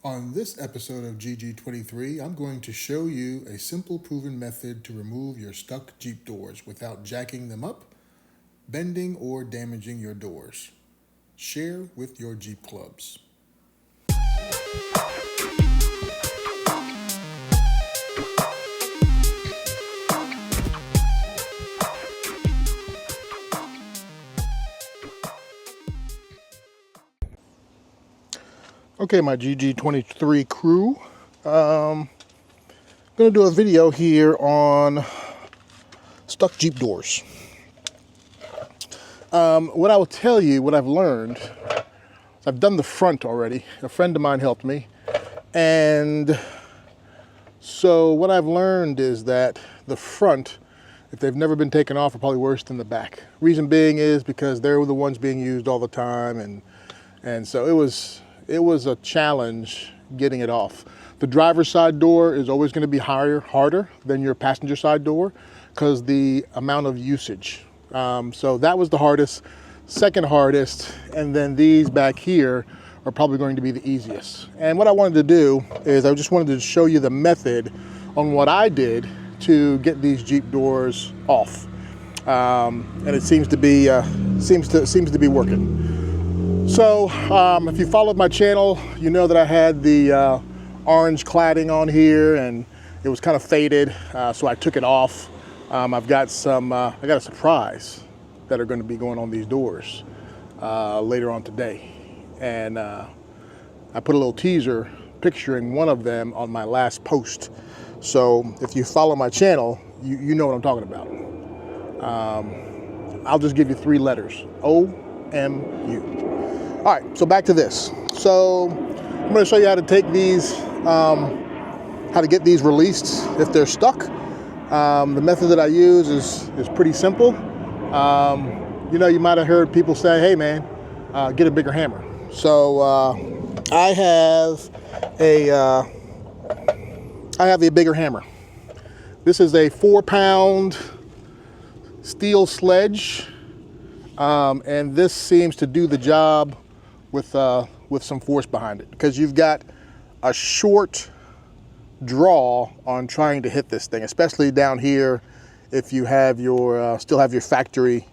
On this episode of GG23, I'm going to show you a simple proven method to remove your stuck Jeep doors without jacking them up, bending, or damaging your doors. Share with your Jeep clubs. Okay, my GG23 crew. I'm going to do a video here on stuck Jeep doors. What I will tell you, what I've learned, I've done the front already. A friend of mine helped me. And so what I've learned is that the front, if they've never been taken off, are probably worse than the back. Reason being is because they're the ones being used all the time. And so it was a challenge getting it off. The driver's side door is always going to be harder than your passenger side door because the amount of usage. So that was the hardest. Second hardest, and then these back here are probably going to be the easiest. And what I wanted to do is I just wanted to show you the method on what I did to get these Jeep doors off. And it seems to be working. So if you followed my channel, you know that I had the orange cladding on here and it was kind of faded, so I took it off. I got a surprise that are going to be going on these doors later on today. And I put a little teaser picturing one of them on my last post. So if you follow my channel, you know what I'm talking about. I'll just give you 3 letters, OMU. All right, so back to this. So I'm going to show you how to take these, how to get these released if they're stuck. The method that I use is pretty simple. You might have heard people say, hey man, get a bigger hammer. So I have a bigger hammer. This is a 4-pound steel sledge, and this seems to do the job with some force behind it, because you've got a short draw on trying to hit this thing, especially down here if you have your still have your factory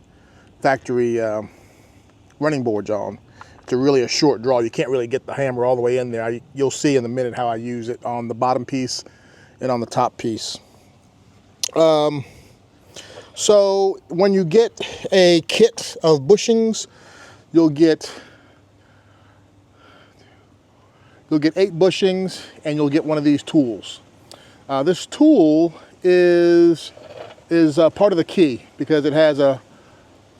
running boards on. It's really a short draw. You can't really get the hammer all the way in there. You'll see in a minute how I use it on the bottom piece and on the top piece. So when you get a kit of bushings, you'll get 8 bushings, and you'll get one of these tools. This tool is part of the key because it has a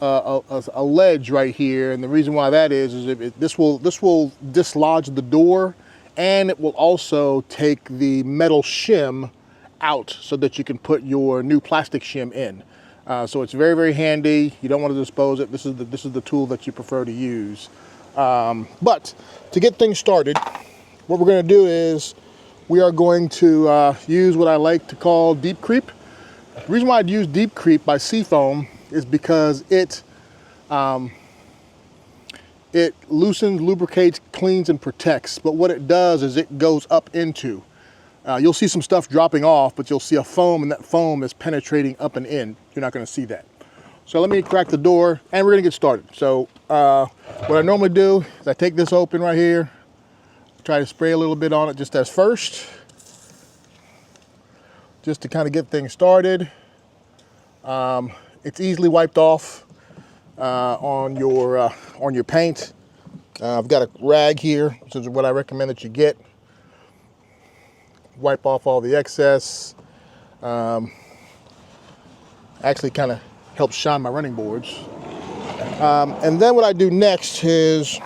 ledge right here, and the reason why that is this will dislodge the door, and it will also take the metal shim out so that you can put your new plastic shim in. So it's very, very handy. You don't want to dispose it. This is the tool that you prefer to use. But to get things started, what we're going to do is we are going to use what I like to call Deep Creep. The reason why I'd use Deep Creep by Seafoam is because it loosens, lubricates, cleans, and protects. But what it does is it goes up into. You'll see some stuff dropping off, but you'll see a foam, and that foam is penetrating up and in. You're not going to see that. So let me crack the door, and we're going to get started. So what I normally do is I take this open right here, try to spray a little bit on it just as first, just to kind of get things started. It's easily wiped off on your paint. I've got a rag here, which is what I recommend that you get. Wipe off all the excess. Actually kind of helps shine my running boards. And then what I do next is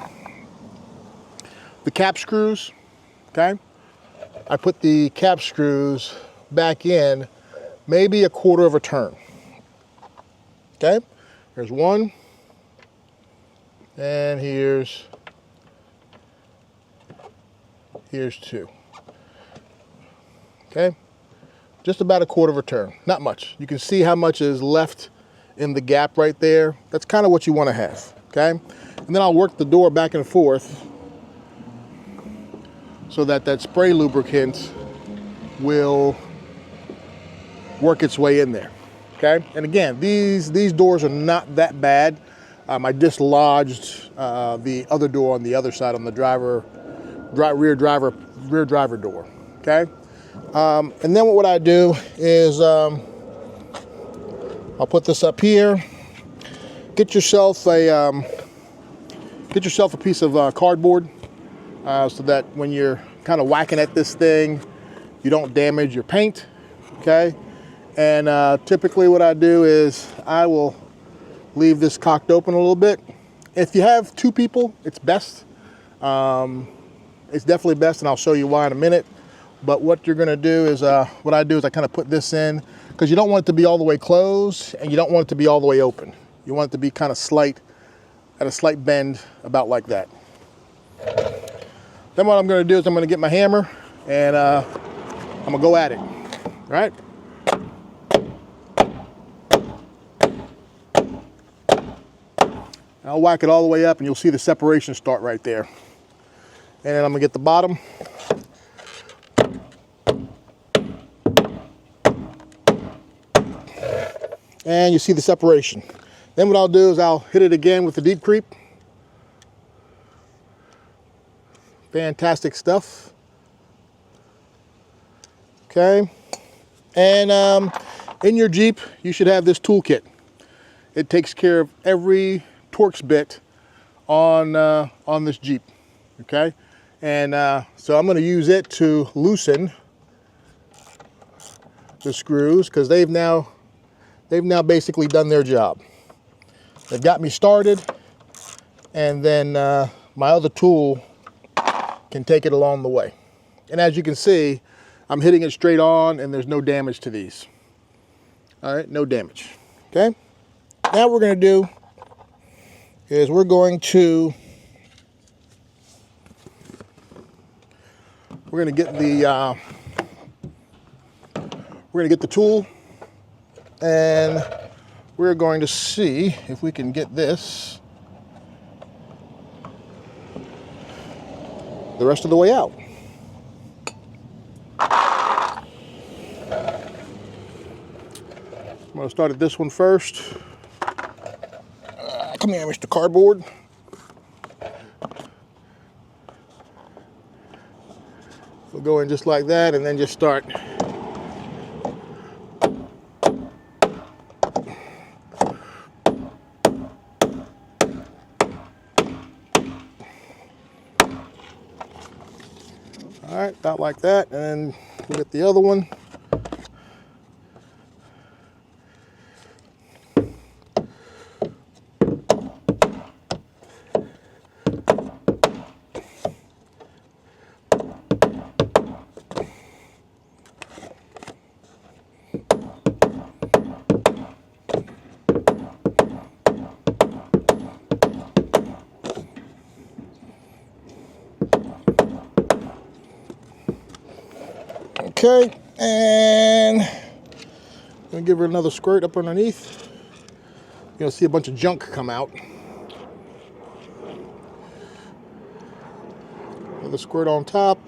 the cap screws, okay? I put the cap screws back in maybe a quarter of a turn, okay? Here's one, and here's 2, okay? Just about a quarter of a turn, not much. You can see how much is left in the gap right there. That's kind of what you want to have, okay? And then I'll work the door back and forth so that that spray lubricant will work its way in there. Okay, and again, these doors are not that bad. I dislodged the other door on the other side, on the rear driver door. Okay, and then what I do is I'll put this up here. Get yourself a piece of cardboard so that when you're kind of whacking at this thing, you don't damage your paint. Okay, and typically what I do is I will leave this cocked open a little bit. If you have two people, it's best. It's definitely best, and I'll show you why in a minute. But what you're gonna do is, what I do is I kind of put this in, because you don't want it to be all the way closed, and you don't want it to be all the way open. You want it to be kind of at a slight bend, about like that. Then what I'm gonna do is I'm gonna get my hammer, and I'm gonna go at it, right? I'll whack it all the way up, and you'll see the separation start right there. And then I'm gonna get the bottom. And you see the separation. Then what I'll do is I'll hit it again with the deep creep. Fantastic stuff. Okay. And in your Jeep, you should have this toolkit. It takes care of every Torx bit on this Jeep. Okay. And so I'm going to use it to loosen the screws, because they've now basically done their job. They've got me started, and then my other tool can take it along the way. And as you can see, I'm hitting it straight on, and there's no damage to these. All right, no damage. Okay. Now what we're going to do is we're going to get the tool, and we're going to see if we can get this the rest of the way out. I'm going to start at this one first. Come here, Mr. Cardboard. We'll go in just like that, and then just start. All right, about like that, and we'll get the other one. Okay, and I'm gonna give her another squirt up underneath. You're gonna see a bunch of junk come out. Another squirt on top.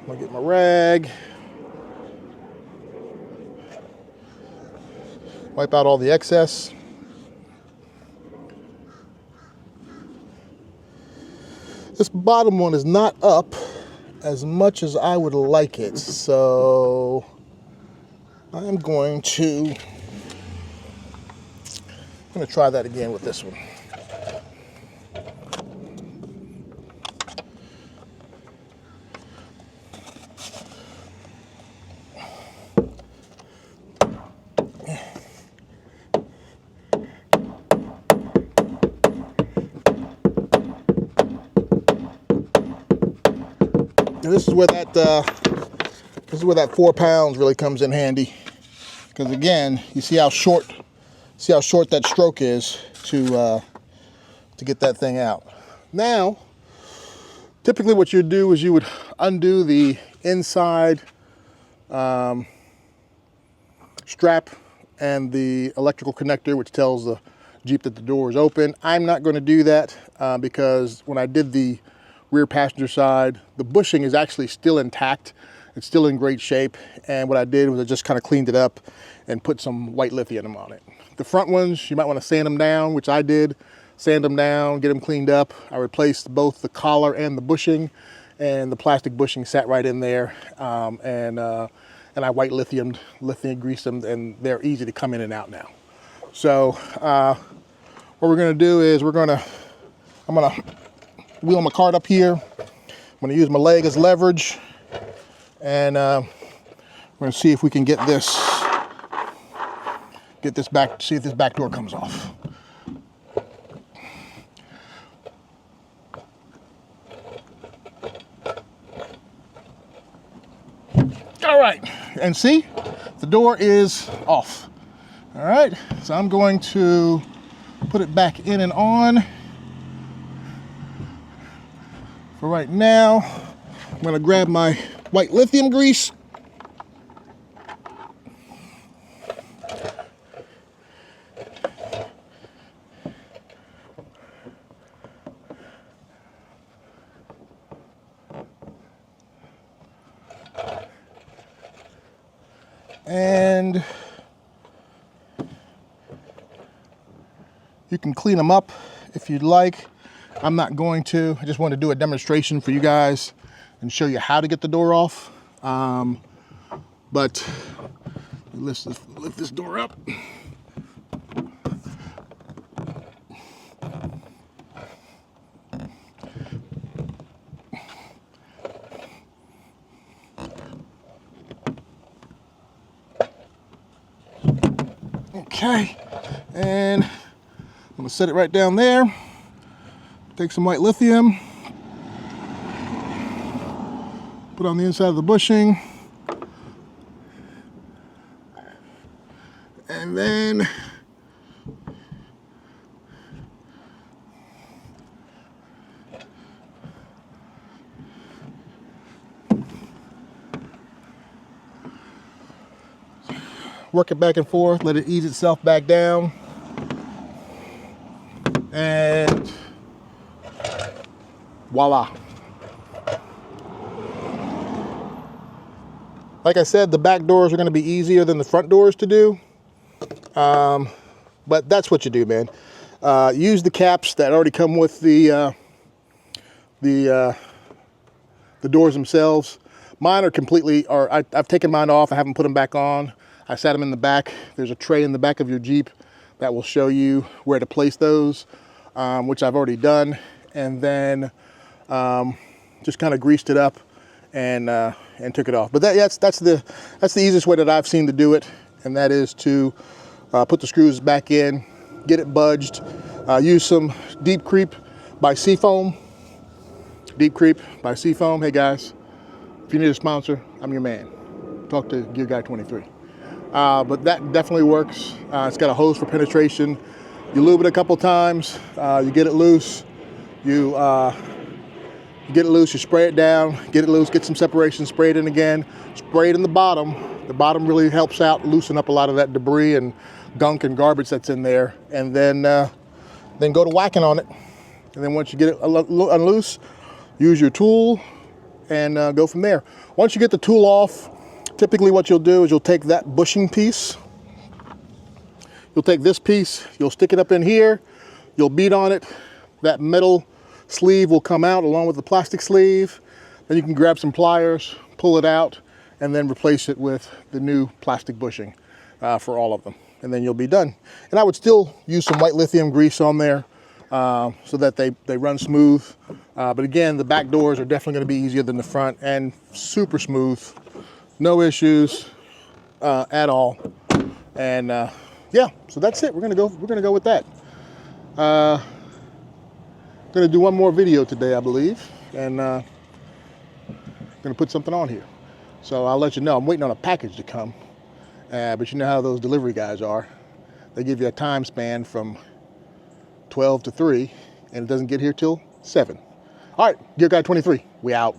I'm gonna get my rag. Wipe out all the excess. This bottom one is not up as much as I would like it, so I'm going to try that again with this one. And this is where that 4 pounds really comes in handy, because again, you see how short that stroke is to get that thing out. Now, typically what you'd do is you would undo the inside strap and the electrical connector, which tells the Jeep that the door is open. I'm not going to do that because when I did the rear passenger side, the bushing is actually still intact. It's still in great shape. And what I did was I just kind of cleaned it up and put some white lithium on it. The front ones, you might want to sand them down, which I did. Sand them down, get them cleaned up. I replaced both the collar and the bushing, and the plastic bushing sat right in there. And I white lithium greased them, and they're easy to come in and out now. So what we're gonna do is I'm gonna wheel my cart up here. I'm gonna use my leg as leverage, and we're gonna see if we can get this back, see if this back door comes off. All right, and see, the door is off. All right, so I'm going to put it back in and on. For right now, I'm gonna grab my white lithium grease. And you can clean them up if you'd like. I'm not going to. I just want to do a demonstration for you guys and show you how to get the door off. But let's just lift this door up. Okay, and I'm gonna set it right down there. Take some white lithium, put on the inside of the bushing, and then work it back and forth, let it ease itself back down, and voila. Like I said, the back doors are going to be easier than the front doors to do, but that's what you do, man. Use the caps that already come with the doors themselves. Mine are completely, I've taken mine off. I haven't put them back on. I sat them in the back. There's a tray in the back of your Jeep that will show you where to place those, which I've already done. And then just kind of greased it up and took it off. But that's the easiest way that I've seen to do it, and that is to put the screws back in, get it budged, use some Deep Creep by Seafoam. Deep Creep by Seafoam. Hey guys, if you need a sponsor, I'm your man. Talk to Gear Guy 23. But that definitely works. It's got a hose for penetration. You lube it a couple times, you get it loose, you get it loose, you spray it down, get it loose, get some separation, spray it in again, spray it in the bottom. The bottom really helps out, loosen up a lot of that debris and gunk and garbage that's in there, and then go to whacking on it. And then once you get it unloose, use your tool and go from there. Once you get the tool off, typically what you'll do is you'll take that bushing piece, you'll take this piece, you'll stick it up in here, you'll beat on it, that metal sleeve will come out along with the plastic sleeve. Then you can grab some pliers, pull it out, and then replace it with the new plastic bushing for all of them. And then you'll be done. And I would still use some white lithium grease on there so that they run smooth. But again, the back doors are definitely going to be easier than the front and super smooth. No issues at all. And yeah, so that's it. We're gonna go with that. Gonna do one more video today, I believe, and gonna put something on here. So I'll let you know. I'm waiting on a package to come, but you know how those delivery guys are. They give you a time span from 12 to 3, and it doesn't get here till 7. All right, Gear Guy 23, we out.